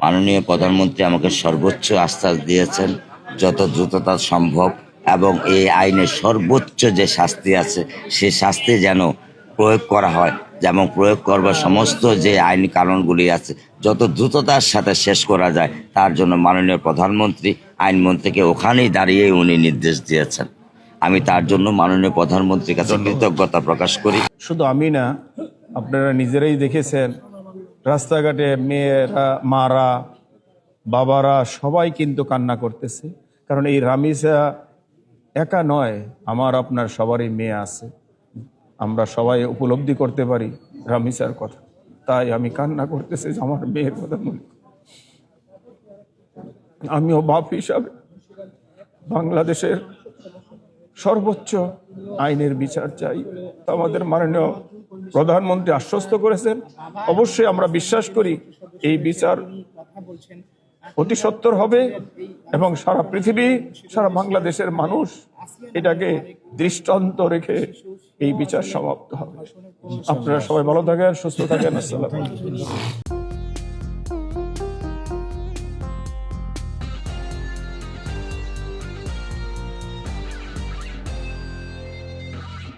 মাননীয় প্রধানমন্ত্রী আমাকে সর্বোচ্চ আশ্বাস দিয়েছেন যত দ্রুততা সম্ভব, এবং এই আইনের সর্বোচ্চ যে শাস্তি আছে সে শাস্তি যেন প্রয়োগ করা হয়, যেমন প্রয়োগ করবার সমস্ত যে আইন কানুনগুলি আছে যত দ্রুততার সাথে শেষ করা যায় তার জন্য মাননীয় প্রধানমন্ত্রী আইনমন্ত্রীকে ওখানেই দাঁড়িয়ে উনি নির্দেশ দিয়েছেন। আমি তার জন্য মাননীয় প্রধানমন্ত্রীর কাছে কৃতজ্ঞতা প্রকাশ করি। শুধু আমি না, আপনারা নিজেরাই দেখেছেন রাস্তাঘাটে মেয়েরা, মারা, বাবারা সবাই কিন্তু কান্না করতেছে। কারণ এই রামিসা একা নয়, আমার আপনার সবারই মেয়ে আছে, আমরা সবাই উপলব্ধি করতে পারি রামিসার কথা। তাই আমি কান্না করতেছি যে আমার মেয়ের কথা মনে। আমিও বাপ হিসাবে বাংলাদেশের সর্বোচ্চ আইনের বিচার চাই। আমাদের মাননীয় প্রধানমন্ত্রী আশ্বস্ত করেছেন, অবশ্যই আমরা বিশ্বাস করি এই বিচার অতি সত্বর হবে এবং সারা পৃথিবী, সারা বাংলাদেশের মানুষ এটাকে দৃষ্টান্ত রেখে এই বিচার সমাপ্ত হবে। আপনারা সবাই ভালো থাকেন, সুস্থ থাকেন। আসসালামু আলাইকুম।